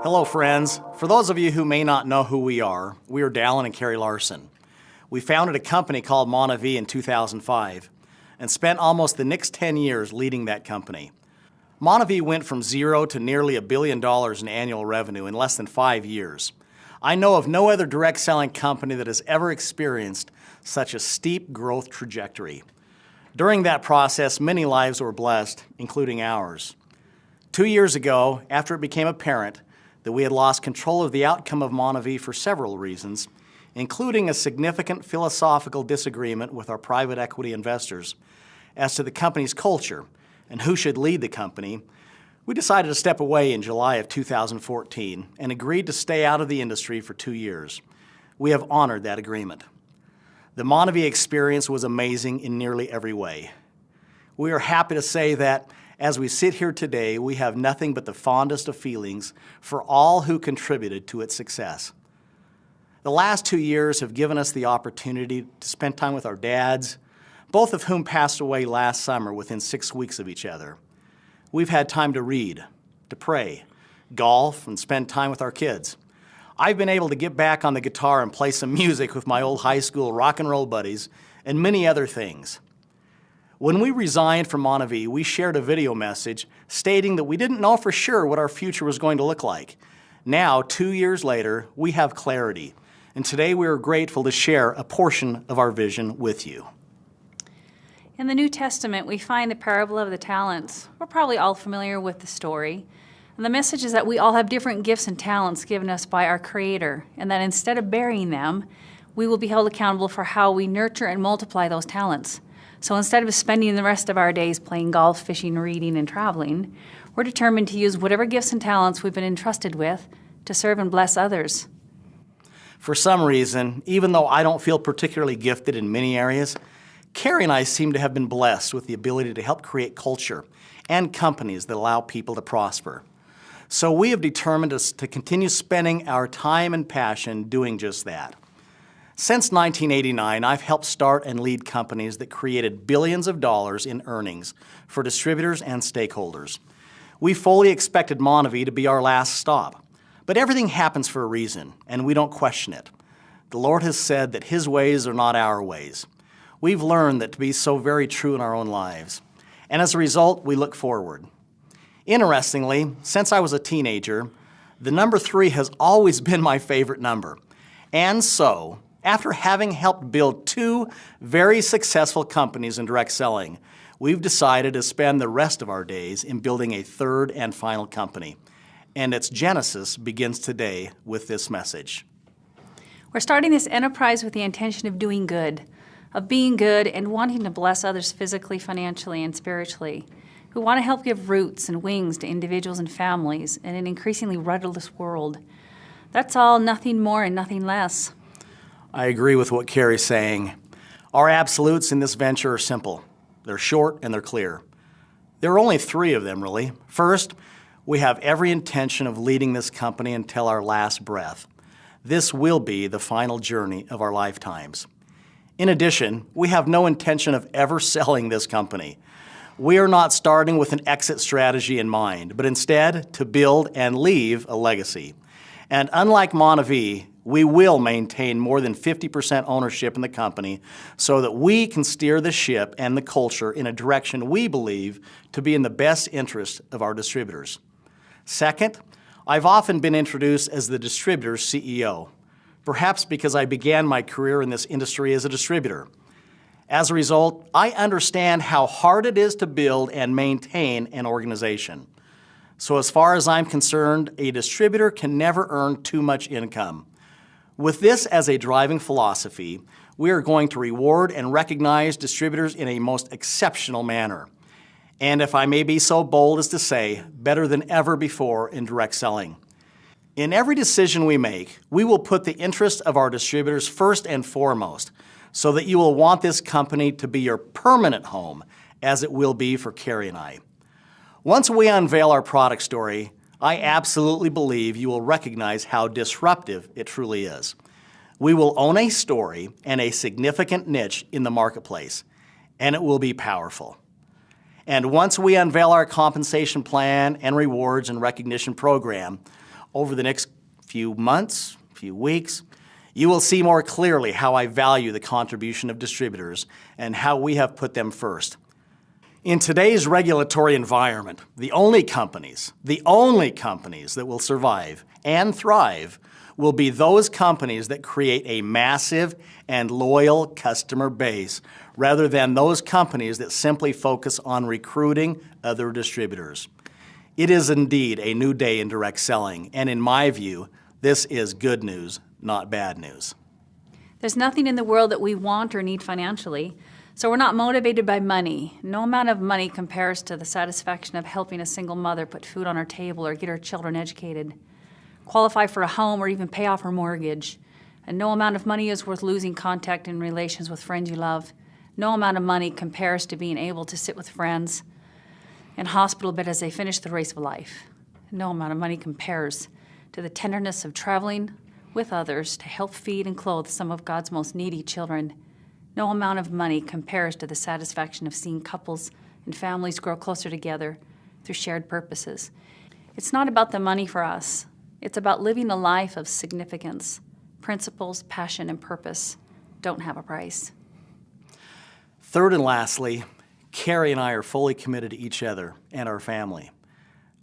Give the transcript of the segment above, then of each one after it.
Hello, friends. For those of you who may not know who we are Dallin and Karree Larsen. We founded a company called Monavie in 2005 and spent almost the next 10 years leading that company. Monavie went from zero to nearly $1 billion in annual revenue in less than 5 years. I know of no other direct selling company that has ever experienced such a steep growth trajectory. During that process, many lives were blessed, including ours. 2 years ago, after it became apparent that we had lost control of the outcome of Monavie for several reasons, including a significant philosophical disagreement with our private equity investors as to the company's culture and who should lead the company, we decided to step away in July of 2014 and agreed to stay out of the industry for 2 years. We have honored that agreement. The Monavie experience was amazing in nearly every way. We are happy to say that as we sit here today, we have nothing but the fondest of feelings for all who contributed to its success. The last 2 years have given us the opportunity to spend time with our dads, both of whom passed away last summer within 6 weeks of each other. We've had time to read, to pray, golf, and spend time with our kids. I've been able to get back on the guitar and play some music with my old high school rock and roll buddies, and many other things. When we resigned from Monavie, we shared a video message stating that we didn't know for sure what our future was going to look like. Now, 2 years later, we have clarity, and today we are grateful to share a portion of our vision with you. In the New Testament, we find the parable of the talents. We're probably all familiar with the story. And the message is that we all have different gifts and talents given us by our Creator, and that instead of burying them, we will be held accountable for how we nurture and multiply those talents. So instead of spending the rest of our days playing golf, fishing, reading, and traveling, we're determined to use whatever gifts and talents we've been entrusted with to serve and bless others. For some reason, even though I don't feel particularly gifted in many areas, Karree and I seem to have been blessed with the ability to help create culture and companies that allow people to prosper. So we have determined to continue spending our time and passion doing just that. Since 1989, I've helped start and lead companies that created billions of dollars in earnings for distributors and stakeholders. We fully expected Monavie to be our last stop, but everything happens for a reason, and we don't question it. The Lord has said that His ways are not our ways. We've learned that to be so very true in our own lives, and as a result, we look forward. Interestingly, since I was a teenager, the number 3 has always been my favorite number, and so, after having helped build 2 very successful companies in direct selling, we've decided to spend the rest of our days in building a 3rd and final company. And its genesis begins today with this message. We're starting this enterprise with the intention of doing good, of being good and wanting to bless others physically, financially, and spiritually. We want to help give roots and wings to individuals and families in an increasingly rudderless world. That's all, nothing more and nothing less. I agree with what Karree's saying. Our absolutes in this venture are simple. They're short and they're clear. There are only 3 of them, really. First, we have every intention of leading this company until our last breath. This will be the final journey of our lifetimes. In addition, we have no intention of ever selling this company. We are not starting with an exit strategy in mind, but instead to build and leave a legacy. And unlike Monavie, we will maintain more than 50% ownership in the company so that we can steer the ship and the culture in a direction we believe to be in the best interest of our distributors. Second, I've often been introduced as the distributor's CEO, perhaps because I began my career in this industry as a distributor. As a result, I understand how hard it is to build and maintain an organization. So as far as I'm concerned, a distributor can never earn too much income. With this as a driving philosophy, we are going to reward and recognize distributors in a most exceptional manner. And if I may be so bold as to say, better than ever before in direct selling. In every decision we make, we will put the interest of our distributors first and foremost, so that you will want this company to be your permanent home, as it will be for Karree and I. Once we unveil our product story, I absolutely believe you will recognize how disruptive it truly is. We will own a story and a significant niche in the marketplace, and it will be powerful. And once we unveil our compensation plan and rewards and recognition program, Over the next few months, few weeks, you will see more clearly how I value the contribution of distributors and how we have put them first. In today's regulatory environment, the only companies that will survive and thrive will be those companies that create a massive and loyal customer base rather than those companies that simply focus on recruiting other distributors. It is indeed a new day in direct selling, and in my view, this is good news, not bad news. There's nothing in the world that we want or need financially, so we're not motivated by money. No amount of money compares to the satisfaction of helping a single mother put food on her table or get her children educated, qualify for a home, or even pay off her mortgage. And no amount of money is worth losing contact and relations with friends you love. No amount of money compares to being able to sit with friends in hospital bed as they finish the race of life. No amount of money compares to the tenderness of traveling with others to help feed and clothe some of God's most needy children. No amount of money compares to the satisfaction of seeing couples and families grow closer together through shared purposes. It's not about the money for us. It's about living a life of significance. Principles, passion, and purpose don't have a price. Third and lastly, Karree and I are fully committed to each other and our family.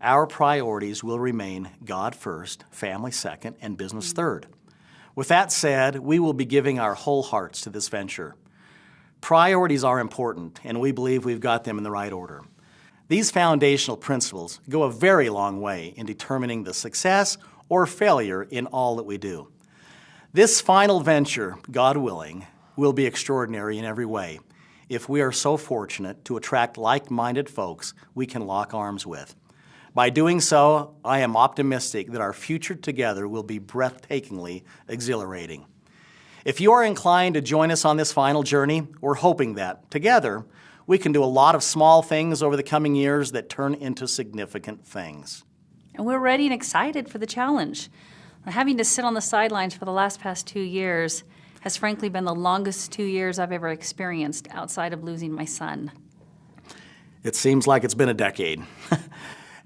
Our priorities will remain God first, family second, and business third. With that said, we will be giving our whole hearts to this venture. Priorities are important, and we believe we've got them in the right order. These foundational principles go a very long way in determining the success or failure in all that we do. This final venture, God willing, will be extraordinary in every way if we are so fortunate to attract like-minded folks we can lock arms with. By doing so, I am optimistic that our future together will be breathtakingly exhilarating. If you are inclined to join us on this final journey, we're hoping that, together, we can do a lot of small things over the coming years that turn into significant things. And we're ready and excited for the challenge. Having to sit on the sidelines for the past 2 years has frankly been the longest 2 years I've ever experienced outside of losing my son. It seems like it's been a decade.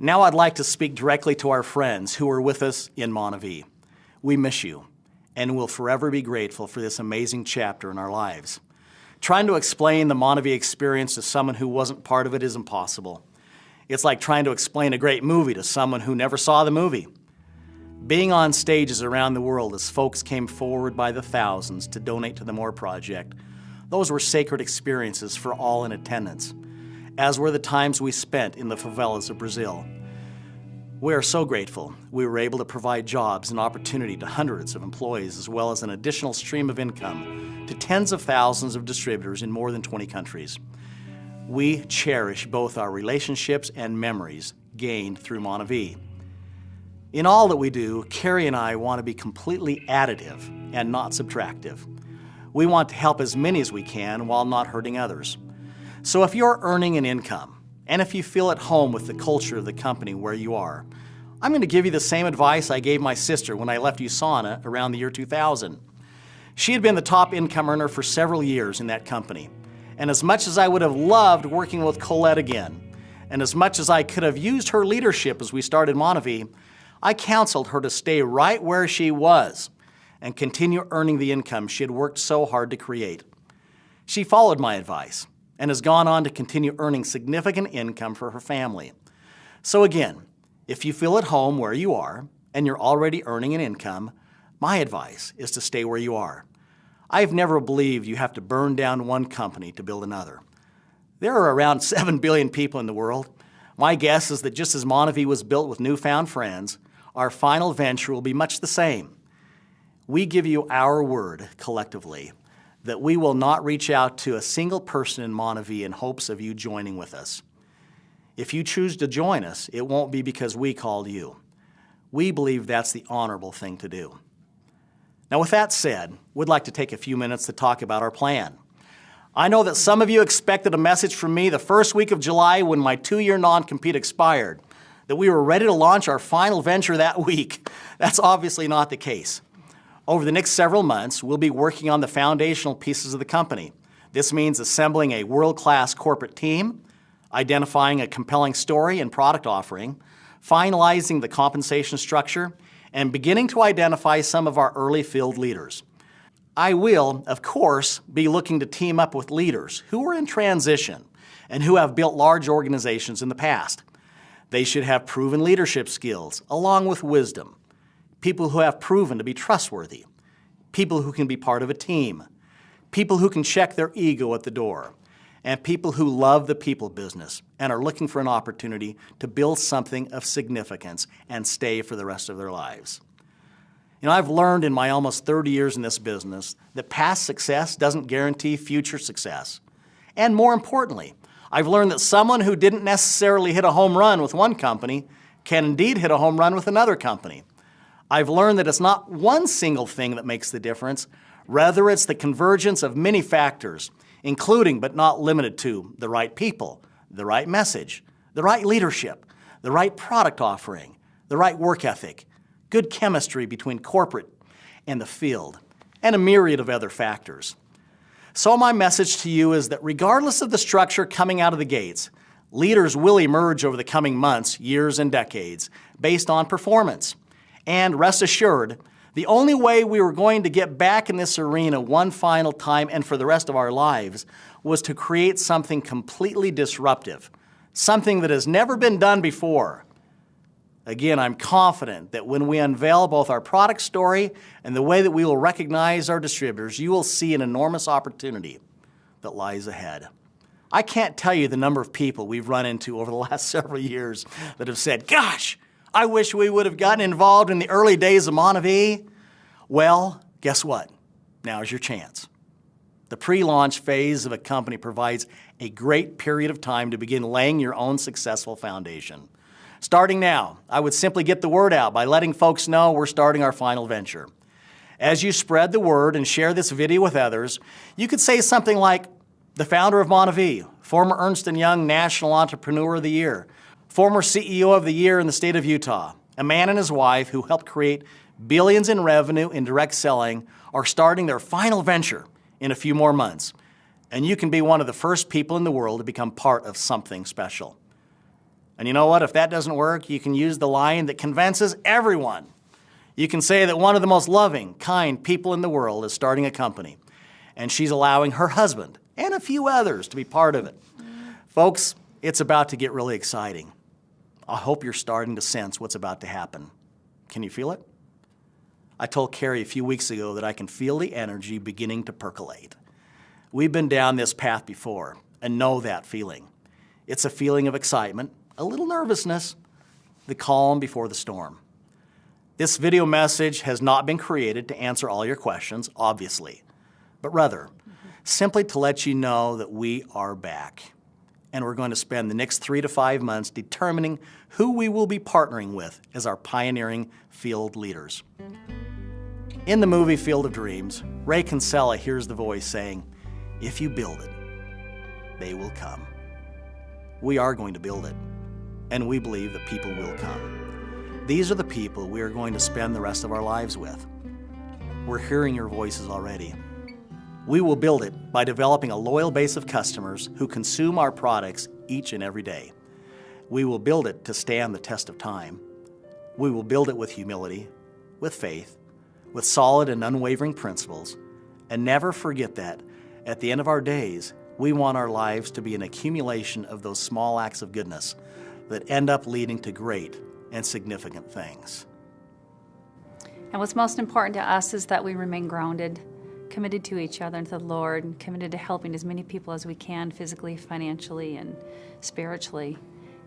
Now I'd like to speak directly to our friends who are with us in Monavie. We miss you, and will forever be grateful for this amazing chapter in our lives. Trying to explain the Monavie experience to someone who wasn't part of it is impossible. It's like trying to explain a great movie to someone who never saw the movie. Being on stages around the world as folks came forward by the thousands to donate to the MORE Project, those were sacred experiences for all in attendance, as were the times we spent in the favelas of Brazil. We are so grateful we were able to provide jobs and opportunity to hundreds of employees as well as an additional stream of income to tens of thousands of distributors in more than 20 countries. We cherish both our relationships and memories gained through Monavie. In all that we do, Karree and I want to be completely additive and not subtractive. We want to help as many as we can while not hurting others. So if you're earning an income, and if you feel at home with the culture of the company where you are, I'm going to give you the same advice I gave my sister when I left USANA around the year 2000. She had been the top income earner for several years in that company. And as much as I would have loved working with Colette again, and as much as I could have used her leadership as we started Monavie, I counseled her to stay right where she was and continue earning the income she had worked so hard to create. She followed my advice and has gone on to continue earning significant income for her family. So again, if you feel at home where you are and you're already earning an income, my advice is to stay where you are. I've never believed you have to burn down one company to build another. There are around 7 billion people in the world. My guess is that just as Monavie was built with newfound friends, our final venture will be much the same. We give you our word collectively that we will not reach out to a single person in Monavie in hopes of you joining with us. If you choose to join us, it won't be because we called you. We believe that's the honorable thing to do. Now, with that said, we'd like to take a few minutes to talk about our plan. I know that some of you expected a message from me the first week of July when my 2-year non-compete expired, that we were ready to launch our final venture that week. That's obviously not the case. Over the next several months, we'll be working on the foundational pieces of the company. This means assembling a world-class corporate team, identifying a compelling story and product offering, finalizing the compensation structure, and beginning to identify some of our early field leaders. I will, of course, be looking to team up with leaders who are in transition and who have built large organizations in the past. They should have proven leadership skills along with wisdom, people who have proven to be trustworthy, people who can be part of a team, people who can check their ego at the door, and people who love the people business and are looking for an opportunity to build something of significance and stay for the rest of their lives. I've learned in my almost 30 years in this business that past success doesn't guarantee future success. And more importantly, I've learned that someone who didn't necessarily hit a home run with one company can indeed hit a home run with another company. I've learned that it's not one single thing that makes the difference. Rather, it's the convergence of many factors, including but not limited to the right people, the right message, the right leadership, the right product offering, the right work ethic, good chemistry between corporate and the field, and a myriad of other factors. So my message to you is that regardless of the structure coming out of the gates, leaders will emerge over the coming months, years, and decades based on performance. And rest assured, the only way we were going to get back in this arena one final time and for the rest of our lives was to create something completely disruptive, something that has never been done before. Again, I'm confident that when we unveil both our product story and the way that we will recognize our distributors, you will see an enormous opportunity that lies ahead. I can't tell you the number of people we've run into over the last several years that have said, "Gosh, I wish we would have gotten involved in the early days of Monavie." Well, guess what? Now's your chance. The pre-launch phase of a company provides a great period of time to begin laying your own successful foundation. Starting now, I would simply get the word out by letting folks know we're starting our final venture. As you spread the word and share this video with others, you could say something like, the founder of Monavie, former Ernst & Young National Entrepreneur of the Year, former CEO of the Year in the state of Utah, a man and his wife who helped create billions in revenue in direct selling, are starting their final venture in a few more months. And you can be one of the first people in the world to become part of something special. And you know what? If that doesn't work, you can use the line that convinces everyone. You can say that one of the most loving, kind people in the world is starting a company, and she's allowing her husband and a few others to be part of it. Folks, it's about to get really exciting. I hope you're starting to sense what's about to happen. Can you feel it? I told Karree a few weeks ago that I can feel the energy beginning to percolate. We've been down this path before and know that feeling. It's a feeling of excitement, a little nervousness, the calm before the storm. This video message has not been created to answer all your questions, obviously, but rather simply to let you know that we are back. And we're going to spend the next 3 to 5 months determining who we will be partnering with as our pioneering field leaders. In the movie Field of Dreams, Ray Kinsella hears the voice saying, "If you build it, they will come." We are going to build it, and we believe that people will come. These are the people we are going to spend the rest of our lives with. We're hearing your voices already. We will build it by developing a loyal base of customers who consume our products each and every day. We will build it to stand the test of time. We will build it with humility, with faith, with solid and unwavering principles, and never forget that at the end of our days, we want our lives to be an accumulation of those small acts of goodness that end up leading to great and significant things. And what's most important to us is that we remain grounded, committed to each other and to the Lord, and committed to helping as many people as we can physically, financially, and spiritually.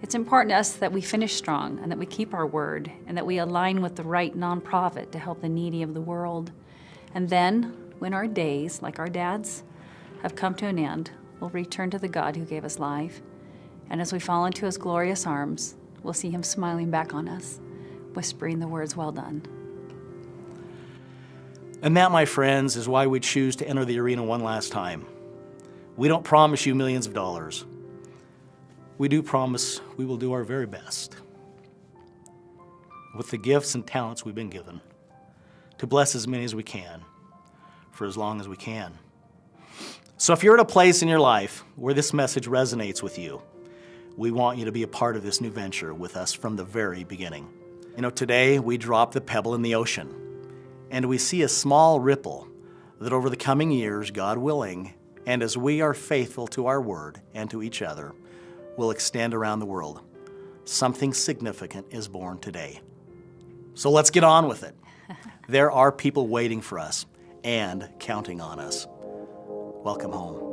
It's important to us that we finish strong and that we keep our word and that we align with the right nonprofit to help the needy of the world. And then, when our days, like our dad's, have come to an end, we'll return to the God who gave us life. And as we fall into his glorious arms, we'll see him smiling back on us, whispering the words, "Well done." And that, my friends, is why we choose to enter the arena one last time. We don't promise you millions of dollars. We do promise we will do our very best with the gifts and talents we've been given to bless as many as we can for as long as we can. So if you're at a place in your life where this message resonates with you, we want you to be a part of this new venture with us from the very beginning. Today we drop the pebble in the ocean, and we see a small ripple that over the coming years, God willing, and as we are faithful to our word and to each other, will extend around the world. Something significant is born today. So let's get on with it. There are people waiting for us and counting on us. Welcome home.